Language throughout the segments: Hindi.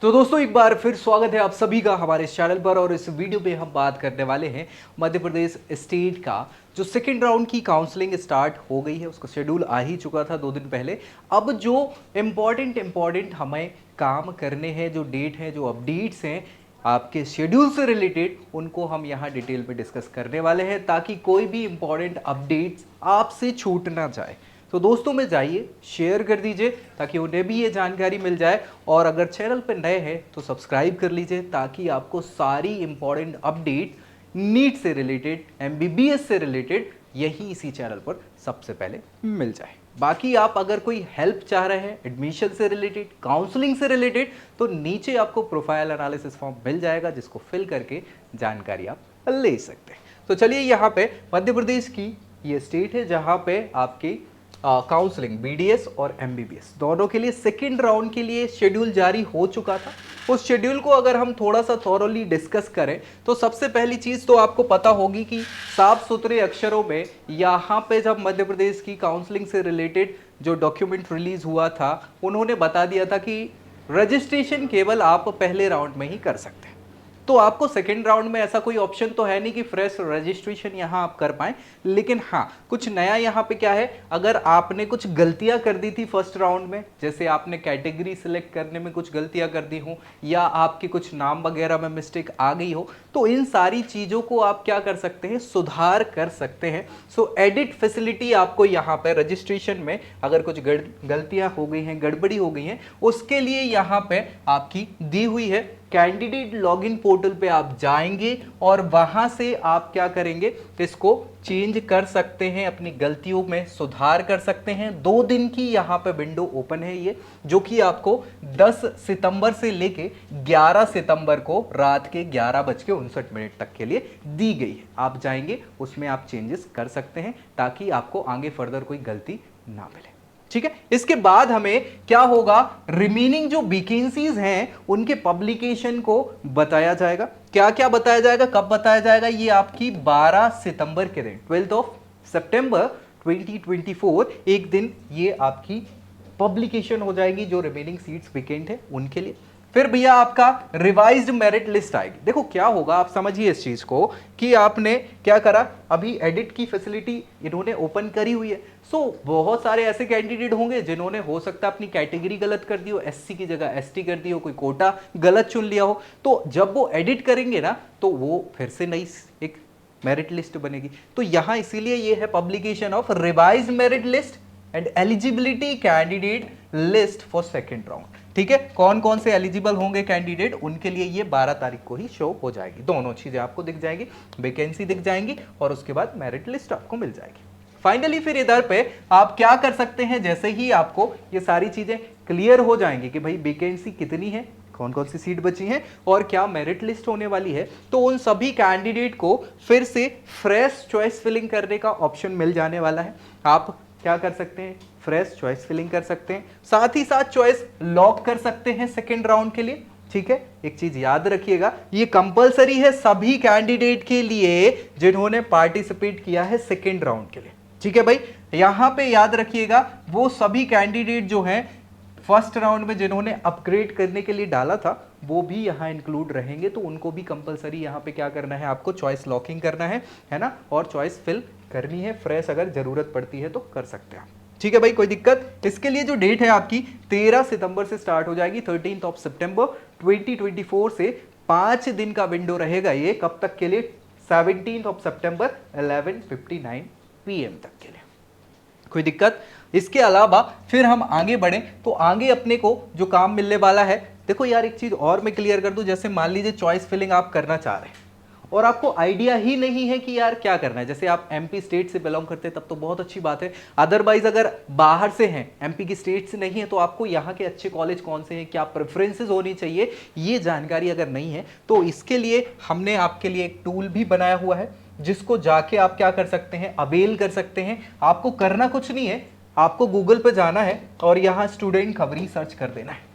तो दोस्तों एक बार फिर स्वागत है आप सभी का हमारे इस चैनल पर। और इस वीडियो पे हम बात करने वाले हैं मध्य प्रदेश स्टेट का जो सेकेंड राउंड की काउंसलिंग स्टार्ट हो गई है, उसका शेड्यूल आ ही चुका था 2 दिन पहले। अब जो इम्पॉर्टेंट हमें काम करने हैं, जो डेट हैं, जो अपडेट्स हैं आपके शेड्यूल से रिलेटेड, उनको हम यहाँ डिटेल में डिस्कस करने वाले हैं ताकि कोई भी इम्पॉर्टेंट अपडेट्स आपसे छूट ना जाए। तो दोस्तों में जाइए, शेयर कर दीजिए ताकि उन्हें भी ये जानकारी मिल जाए। और अगर चैनल पर नए हैं तो सब्सक्राइब कर लीजिए ताकि आपको सारी इंपॉर्टेंट अपडेट नीट से रिलेटेड, एमबीबीएस से रिलेटेड यही इसी चैनल पर सबसे पहले मिल जाए। बाकी आप अगर कोई हेल्प चाह रहे हैं एडमिशन से रिलेटेड, काउंसलिंग से रिलेटेड, तो नीचे आपको प्रोफाइल एनालिसिस फॉर्म मिल जाएगा जिसको फिल करके जानकारी आप ले सकते हैं। तो चलिए, यहाँ पे मध्य प्रदेश की ये स्टेट है जहाँ पे आपकी काउंसलिंग बीडीएस और एमबीबीएस दोनों के लिए सेकेंड राउंड के लिए शेड्यूल जारी हो चुका था। उस शेड्यूल को अगर हम थोड़ा सा थॉरोली डिस्कस करें तो सबसे पहली चीज़ तो आपको पता होगी कि साफ सुथरे अक्षरों में यहाँ पे जब मध्य प्रदेश की काउंसलिंग से रिलेटेड जो डॉक्यूमेंट रिलीज हुआ था, उन्होंने बता दिया था कि रजिस्ट्रेशन केवल आप पहले राउंड में ही कर सकते हैं। तो आपको सेकेंड राउंड में ऐसा कोई ऑप्शन तो है नहीं कि फ्रेश रजिस्ट्रेशन यहां आप कर पाएं। लेकिन हाँ, कुछ नया यहां पे क्या है, अगर आपने कुछ गलतियां कर दी थी फर्स्ट राउंड में, जैसे आपने कैटेगरी सिलेक्ट करने में कुछ गलतियां कर दी हो या आपके कुछ नाम वगैरह में मिस्टेक आ गई हो, तो इन सारी चीज़ों को आप क्या कर सकते हैं, सुधार कर सकते हैं। सो एडिट फैसिलिटी आपको यहाँ पे रजिस्ट्रेशन में अगर कुछ गलतियां हो गई हैं, गड़बड़ी हो गई हैं, उसके लिए यहाँ पे आपकी दी हुई है। कैंडिडेट लॉगिन पोर्टल पे आप जाएंगे और वहां से आप क्या करेंगे, इसको चेंज कर सकते हैं, अपनी गलतियों में सुधार कर सकते हैं। 2 दिन की यहाँ पे विंडो ओपन है ये, जो कि आपको 10 सितंबर से लेके 11 सितंबर को रात के 11:59 तक के लिए दी गई है। आप जाएंगे, उसमें आप चेंजेस कर सकते हैं ताकि आपको आगे फर्दर कोई गलती ना मिले। ठीक है, इसके बाद हमें क्या होगा, रिमेनिंग जो वैकेंसीज हैं उनके पब्लिकेशन को बताया जाएगा। क्या क्या बताया जाएगा, कब बताया जाएगा, ये आपकी 12 सितंबर के दिन, 12 सितंबर 2024 एक दिन ये आपकी पब्लिकेशन हो जाएगी जो रिमेनिंग सीट्स वैकेंट है उनके लिए। फिर भैया आपका रिवाइज्ड मेरिट लिस्ट आएगी। देखो क्या होगा, आप समझिए इस चीज को कि आपने क्या करा, अभी एडिट की फैसिलिटी इन्होंने ओपन करी हुई है। सो बहुत सारे ऐसे कैंडिडेट होंगे जिन्होंने हो सकता है अपनी कैटेगरी गलत कर दी हो, एससी की जगह एसटी कर दी हो, कोई कोटा गलत चुन लिया हो। तो जब वो एडिट करेंगे ना, तो वो फिर से नई एक मेरिट लिस्ट बनेगी। तो यहां इसीलिए ये है publication of revised merit list and eligibility candidate list for second round. ठीक है, कौन कौन से एलिजिबल होंगे कैंडिडेट, उनके लिए ये 12 तारीख को ही शो हो जाएगी। दोनों चीजें आपको दिख जाएंगी, वैकेंसी दिख जाएंगी और उसके बाद मेरिट लिस्ट आपको मिल जाएगी। फाइनली फिर इधर पे आप क्या कर सकते हैं, जैसे ही आपको ये सारी चीजें क्लियर हो जाएंगी कि भाई वैकेंसी कितनी है, कौन कौन सी सीट बची हैं और क्या मेरिट लिस्ट होने वाली है, तो उन सभी कैंडिडेट को फिर से फ्रेश चॉइस फिलिंग करने का ऑप्शन मिल जाने वाला है। आप क्या कर सकते हैं, फ्रेश चॉइस फिलिंग कर सकते हैं, साथ ही साथ चॉइस लॉक कर सकते हैं सेकेंड राउंड के लिए। ठीक है, एक चीज याद रखिएगा, ये कंपलसरी है सभी कैंडिडेट के लिए जिन्होंने पार्टिसिपेट किया है सेकेंड राउंड के लिए। ठीक है भाई, यहां पे याद रखिएगा वो सभी कैंडिडेट जो हैं फर्स्ट राउंड में जिन्होंने अपग्रेड करने के लिए डाला था वो भी यहाँ इंक्लूड रहेंगे, तो उनको भी कंपलसरी यहाँ पे क्या करना है, आपको चॉइस लॉकिंग करना है ना, और चॉइस फिल करनी है। फ्रेश अगर जरूरत पड़ती है तो कर सकते हैं। ठीक है भाई, कोई दिक्कत। इसके लिए जो डेट है आपकी 13 सितंबर से स्टार्ट हो जाएगी, 13 सितंबर 2024 से 5 दिन का विंडो रहेगा ये, कब तक के लिए, 17 सितंबर 11:59 PM तक के लिए। कोई दिक्कत। इसके अलावा फिर हम आगे बढ़ें तो आगे अपने को जो काम मिलने वाला है, देखो यार एक चीज और मैं क्लियर कर दूं, जैसे मान लीजिए चॉइस फिलिंग आप करना चाह रहे हैं और आपको आइडिया ही नहीं है कि यार क्या करना है, जैसे आप एमपी स्टेट से बिलोंग करते हैं तब तो बहुत अच्छी बात है, अदरवाइज अगर बाहर से हैं, एमपी की स्टेट से नहीं है, तो आपको यहाँ के अच्छे कॉलेज कौन से हैं, क्या प्रेफरेंसेस होनी चाहिए, ये जानकारी अगर नहीं है, तो इसके लिए हमने आपके लिए एक टूल भी बनाया हुआ है जिसको जाके आप क्या कर सकते हैं, अवेल कर सकते हैं। आपको करना कुछ नहीं है, आपको गूगल पे जाना है और यहाँ स्टूडेंट खबरी सर्च कर देना है।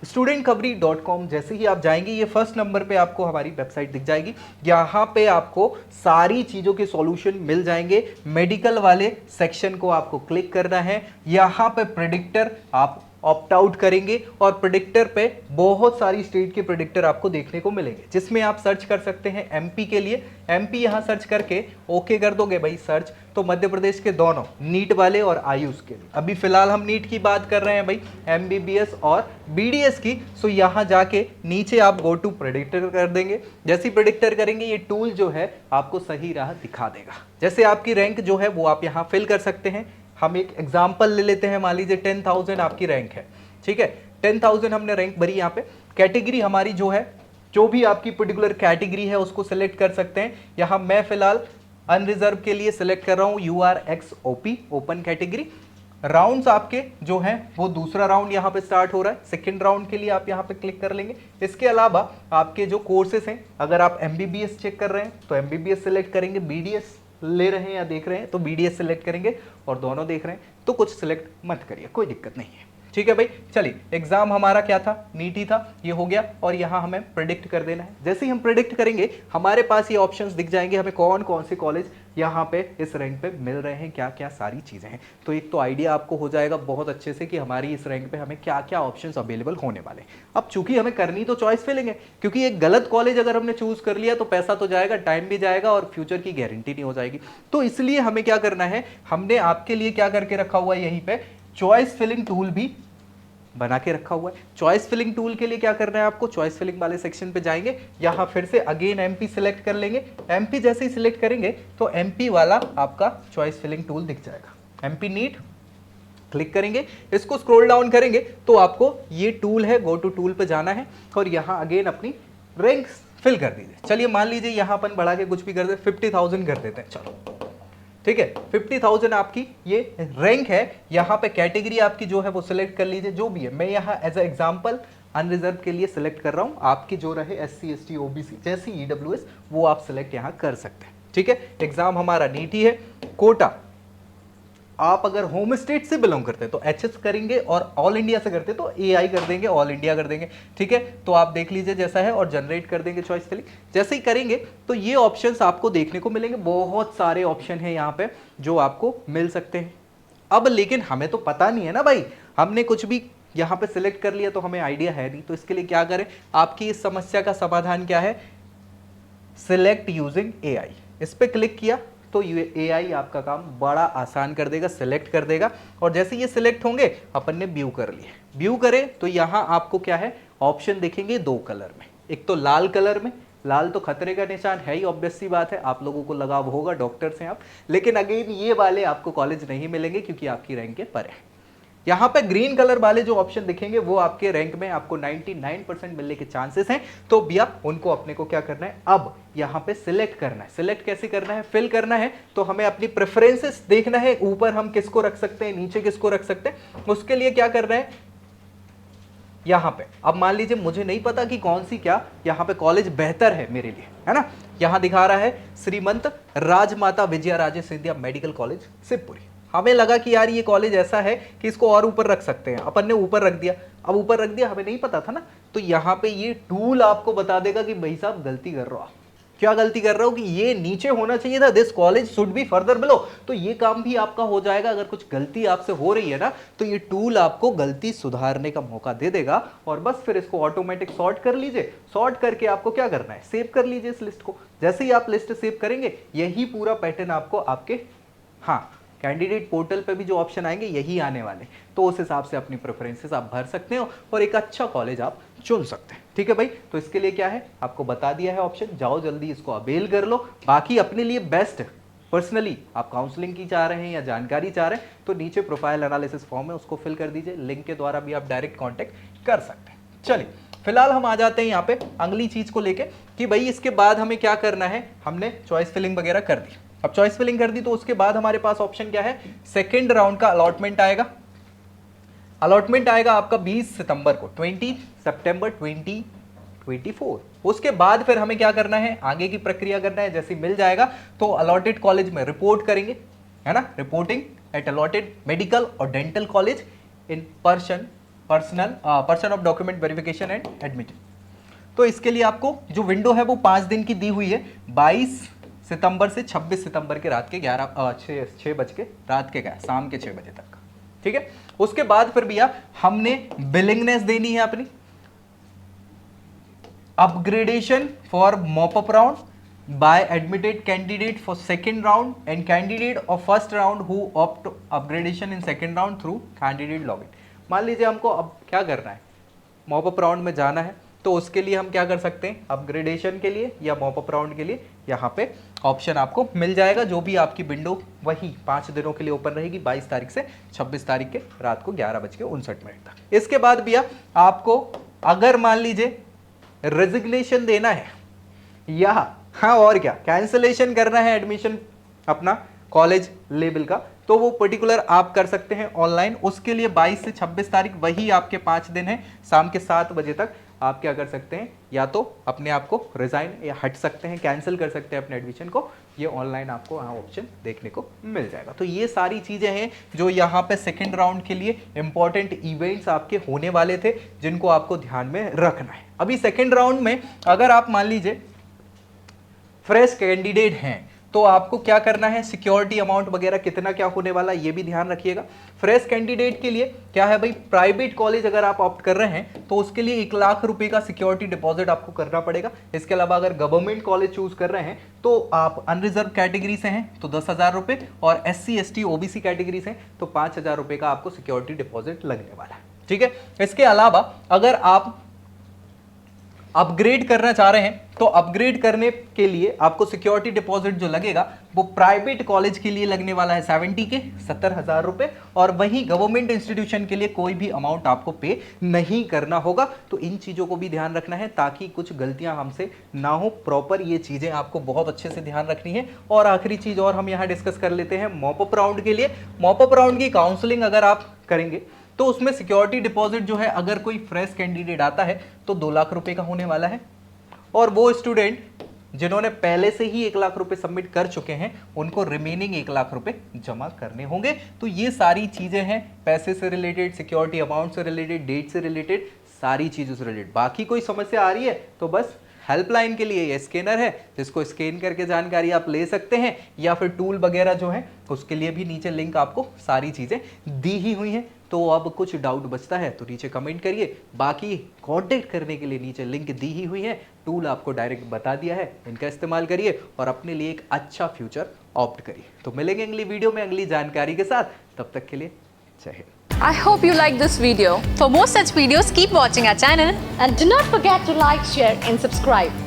studentkhbari.com जैसे ही आप जाएंगे, ये फर्स्ट नंबर पे आपको हमारी वेबसाइट दिख जाएगी। यहाँ पे आपको सारी चीज़ों के सॉल्यूशन मिल जाएंगे। मेडिकल वाले सेक्शन को आपको क्लिक करना है, यहाँ पे प्रेडिक्टर आप ऑप्ट आउट करेंगे और प्रेडिक्टर पे बहुत सारी स्टेट के प्रेडिक्टर आपको देखने को मिलेंगे, जिसमें आप सर्च कर सकते हैं एमपी के लिए। एमपी यहां सर्च करके ओके कर दोगे भाई सर्च, तो मध्य प्रदेश के दोनों नीट वाले और आयुष के लिए, अभी फिलहाल हम नीट की बात कर रहे हैं भाई, एमबीबीएस और बीडीएस की। सो यहां जाके नीचे आप गो टू प्रेडिक्टर कर देंगे। जैसे ही प्रेडिक्टर करेंगे ये टूल जो है आपको सही राह दिखा देगा। जैसे आपकी रैंक जो है वो आप यहाँ फिल कर सकते हैं। हम एक एग्जाम्पल ले लेते हैं, मान लीजिए 10,000 आपकी रैंक है, ठीक है, 10,000 हमने रैंक भरी। यहाँ पे कैटेगरी हमारी जो है, जो भी आपकी पर्टिकुलर कैटेगरी है उसको सिलेक्ट कर सकते हैं। यहाँ मैं फिलहाल अनरिजर्व के लिए सिलेक्ट कर रहा हूँ URXOP ओपन कैटेगरी। राउंड्स आपके जो हैं वो दूसरा राउंड यहाँ पे स्टार्ट हो रहा है, सेकंड राउंड के लिए आप यहाँ पे क्लिक कर लेंगे। इसके अलावा आपके जो कोर्सेस हैं, अगर आप MBBS चेक कर रहे हैं तो MBBS सिलेक्ट करेंगे, BDS ले रहे हैं या देख रहे हैं तो BDS सिलेक्ट करेंगे, और दोनों देख रहे हैं तो कुछ सिलेक्ट मत करिए, कोई दिक्कत नहीं है, ठीक है भाई। चलिए, एग्जाम हमारा क्या था, नीट ही था, ये हो गया, और यहाँ हमें प्रेडिक्ट कर देना है। जैसे ही हम प्रेडिक्ट करेंगे हमारे पास ये ऑप्शंस दिख जाएंगे, हमें कौन कौन से कॉलेज यहाँ पे इस रैंक पे मिल रहे हैं, क्या क्या सारी चीज़ें हैं। तो एक तो आइडिया आपको हो जाएगा बहुत अच्छे से कि हमारी इस रैंक पे हमें क्या क्या ऑप्शंस अवेलेबल होने वाले हैं। अब चूंकि हमें करनी तो चॉइस फिलिंग है, क्योंकि एक गलत कॉलेज अगर हमने चूज कर लिया तो पैसा तो जाएगा, टाइम भी जाएगा, और फ्यूचर की गारंटी नहीं हो जाएगी। तो इसलिए हमें क्या करना है, हमने आपके लिए क्या करके रखा हुआ है, यहीं पे चॉइस फिलिंग टूल भी बना के रखा हुआ है। चॉइस फिलिंग टूल के लिए क्या करना है आपको, चॉइस फिलिंग वाले सेक्शन पे जाएंगे, यहाँ फिर से अगेन एमपी सिलेक्ट कर लेंगे। एमपी जैसे ही सिलेक्ट करेंगे तो एमपी वाला आपका चॉइस फिलिंग टूल दिख जाएगा, एमपी नीट क्लिक करेंगे, इसको स्क्रॉल डाउन करेंगे तो आपको ये टूल है, गो टू टूल पे जाना है और यहाँ अगेन अपनी रैंक फिल कर दीजिए। चलिए मान लीजिए यहाँ अपन बढ़ा के कुछ भी कर दे, 50,000 कर देते हैं, चलो ठीक है, 50,000 आपकी ये रैंक है। यहाँ पे कैटेगरी आपकी जो है वो सिलेक्ट कर लीजिए, जो भी है। मैं यहाँ एज ए एग्जांपल अनरिजर्व के लिए सिलेक्ट कर रहा हूँ, आपकी जो रहे SC ST OBC जैसी EWS वो आप सिलेक्ट यहाँ कर सकते हैं, ठीक है। एग्जाम हमारा नीट ही है। कोटा आप अगर होम स्टेट से बिलोंग करते हैं तो HS करेंगे, और ऑल इंडिया से करते हैं तो AI कर देंगे, ऑल इंडिया कर देंगे, ठीक है। तो आप देख लीजिए जैसा है, और जनरेट कर देंगे चॉइस फिलिंग। जैसे ही करेंगे तो ये ऑप्शंस आपको देखने को मिलेंगे, बहुत सारे ऑप्शन हैं यहाँ पे जो आपको मिल सकते हैं। अब लेकिन हमें तो पता नहीं है ना भाई, हमने कुछ भी यहाँ पे सिलेक्ट कर लिया तो हमें आइडिया है नहीं, तो इसके लिए क्या करें, आपकी इस समस्या का समाधान क्या है, सिलेक्ट यूजिंग AI। इस पर क्लिक किया तो ये AI आपका काम बड़ा आसान कर देगा, सिलेक्ट कर देगा, और जैसे ये सिलेक्ट होंगे अपन ने व्यू कर लिए। व्यू करें तो यहाँ आपको क्या है, ऑप्शन दिखेंगे दो कलर में, एक तो लाल कलर में, लाल तो खतरे का निशान है ही, ऑब्वियस सी बात है, आप लोगों को लगाव होगा, डॉक्टर से आप, लेकिन अगेन ये वाले आपको कॉलेज नहीं मिलेंगे क्योंकि आपकी रैंक के पर है। यहाँ पे ग्रीन कलर वाले जो ऑप्शन दिखेंगे वो आपके रैंक में आपको 99% मिलने के चांसेस हैं, तो भैया उनको अपने को क्या करना है, अब यहाँ पे सिलेक्ट करना है। सिलेक्ट कैसे करना है, फिल करना है, तो हमें अपनी प्रेफरेंसेस देखना है, ऊपर हम किसको रख सकते हैं, नीचे किसको रख सकते हैं। उसके लिए क्या करना है, यहाँ पे अब मान लीजिए मुझे नहीं पता कि कौन सी क्या यहाँ पे कॉलेज बेहतर है मेरे लिए, है ना। यहाँ दिखा रहा है श्रीमंत राजमाता विजया राजे सिंधिया मेडिकल कॉलेज शिवपुरी। हमें लगा कि यार ये कॉलेज ऐसा है कि इसको और ऊपर रख सकते हैं, अपन ने ऊपर रख दिया। अब ऊपर रख दिया, हमें नहीं पता था ना, तो यहाँ पे ये टूल आपको बता देगा कि भाई साहब गलती कर रहे हो आप। क्या गलती कर रहे हो कि ये नीचे होना चाहिए था, this college should be further below. तो ये काम भी आपका हो जाएगा। अगर कुछ गलती आपसे हो रही है ना, तो ये टूल आपको गलती सुधारने का मौका दे देगा, और बस फिर इसको ऑटोमेटिक सॉर्ट कर लीजिए। सॉर्ट करके आपको क्या करना है, सेव कर लीजिए इस लिस्ट को। जैसे ही आप लिस्ट सेव करेंगे, यही पूरा पैटर्न आपको आपके कैंडिडेट पोर्टल पे भी जो ऑप्शन आएंगे यही आने वाले, तो उस हिसाब से अपनी प्रेफरेंसेस आप भर सकते हो और एक अच्छा कॉलेज आप चुन सकते हैं, ठीक है भाई। तो इसके लिए क्या है, आपको बता दिया है ऑप्शन, जाओ जल्दी इसको अवेल कर लो। बाकी अपने लिए बेस्ट पर्सनली आप काउंसलिंग की चाह रहे हैं या जानकारी चाह रहे हैं, तो नीचे प्रोफाइल एनालिसिस फॉर्म है, उसको फिल कर दीजिए, लिंक के द्वारा भी आप डायरेक्ट कॉन्टेक्ट कर सकते हैं। चलिए फिलहाल हम आ जाते हैं यहाँ पे अगली चीज को लेके कि भाई इसके बाद हमें क्या करना है। हमने चॉइस फिलिंग वगैरह कर दी, अब चॉइस फिलिंग कर दी, तो उसके बाद हमारे पास ऑप्शन क्या है, सेकेंड राउंड का अलॉटमेंट आएगा। अलॉटमेंट आएगा आपका 20 सितंबर को, 20 सितंबर 2024। उसके बाद फिर हमें क्या करना है, आगे की प्रक्रिया करना है। जैसे मिल जाएगा तो अलॉटेड कॉलेज में रिपोर्ट करेंगे, है ना, रिपोर्टिंग एट अलॉटेड मेडिकल और dental college in person of document verification and admission. तो इसके लिए आपको जो विंडो है वो 5 दिन की दी हुई है, 22 सितंबर से 26 सितंबर के रात के 6 बज के रात के शाम के 6 बजे तक। ठीक है। उसके बाद फिर भैया हमने बिलिंगनेस देनी है अपनी, upgradation for mop up round bye admitted candidate for second round and candidate of first round who opt upgradation in second round through candidate login. मान लीजिए हमको अब क्या करना है, मॉप अप राउंड में जाना है, तो उसके लिए हम क्या कर सकते हैं, अपग्रेडेशन के लिए या मॉप अप राउंड के लिए यहाँ पे ऑप्शन आपको मिल जाएगा। जो भी आपकी विंडो वही 5 दिनों के लिए ओपन रहेगी, 22 तारीख से 26 तारीख के रात को 11:59 तक। इसके बाद भैया आपको अगर मान लीजिए रेजिग्नेशन देना है या हाँ और क्या कैंसिलेशन करना है एडमिशन अपना कॉलेज लेवल का, तो वो पर्टिकुलर आप कर सकते हैं ऑनलाइन। उसके लिए 22 से 26 तारीख वही आपके 5 दिन है, शाम के 7 बजे तक आप क्या कर सकते हैं, या तो अपने आप को रिजाइन या हट सकते हैं, कैंसिल कर सकते हैं अपने एडमिशन को। ये ऑनलाइन आपको यहाँ ऑप्शन देखने को मिल जाएगा। तो ये सारी चीजें हैं जो यहाँ पे सेकेंड राउंड के लिए इंपॉर्टेंट इवेंट्स आपके होने वाले थे, जिनको आपको ध्यान में रखना है। अभी सेकेंड राउंड में अगर आप मान लीजिए फ्रेश कैंडिडेट हैं तो आपको क्या करना है, सिक्योरिटी अमाउंट वगैरह कितना क्या होने वाला ये भी ध्यान रखिएगा। फ्रेश कैंडिडेट के लिए क्या है भाई, प्राइवेट कॉलेज अगर आप ऑप्ट कर रहे हैं तो उसके लिए 1 लाख रुपए का सिक्योरिटी डिपॉजिट आपको करना पड़ेगा। इसके अलावा अगर गवर्नमेंट कॉलेज चूज कर रहे हैं तो आप अनरिजर्व कैटेगरी से हैं तो 10,000 रुपए, और SC ST OBC कैटेगरी से तो 5,000 रुपए का आपको सिक्योरिटी डिपॉजिट लगने वाला है। ठीक है। इसके अलावा अगर आप अपग्रेड करना चाह रहे हैं तो अपग्रेड करने के लिए आपको सिक्योरिटी डिपॉजिट जो लगेगा वो प्राइवेट कॉलेज के लिए लगने वाला है 70 के 70,000 रुपए, और वहीं गवर्नमेंट इंस्टीट्यूशन के लिए कोई भी अमाउंट आपको पे नहीं करना होगा। तो इन चीज़ों को भी ध्यान रखना है ताकि कुछ गलतियां हमसे ना हो। प्रॉपर ये चीज़ें आपको बहुत अच्छे से ध्यान रखनी है। और आखिरी चीज़ और हम यहाँ डिस्कस कर लेते हैं मॉप अप राउंड के लिए। मॉप अप राउंड की काउंसलिंग अगर आप करेंगे तो उसमें सिक्योरिटी डिपॉजिट जो है अगर कोई फ्रेश कैंडिडेट आता है तो 2 लाख रुपए का होने वाला है, और वो स्टूडेंट जिन्होंने पहले से ही 1 लाख रुपए सबमिट कर चुके हैं उनको रिमेनिंग 1 लाख रुपए जमा करने होंगे। तो ये सारी चीजें हैं पैसे से रिलेटेड, सिक्योरिटी अमाउंट से रिलेटेड, डेट से रिलेटेड, सारी चीजों से रिलेटेड। बाकी कोई समस्या आ रही है तो बस हेल्पलाइन के लिए ये स्कैनर है जिसको स्कैन करके जानकारी आप ले सकते हैं, या फिर टूल वगैरह जो है उसके लिए भी नीचे लिंक आपको सारी चीजें दी ही हुई हैं। तो अब कुछ डाउट बचता है तो नीचे कमेंट करिए, बाकी कांटेक्ट करने के लिए नीचे लिंक दी ही हुई है, टूल आपको डायरेक्ट बता दिया है, इनका इस्तेमाल करिए और अपने लिए एक अच्छा फ्यूचर ऑप्ट करिए। तो मिलेंगे अगली वीडियो में अगली जानकारी के साथ, तब तक के लिए जय Hind. I hope you like this video. For more such videos, keep watching our channel and do not forget to like, share and subscribe.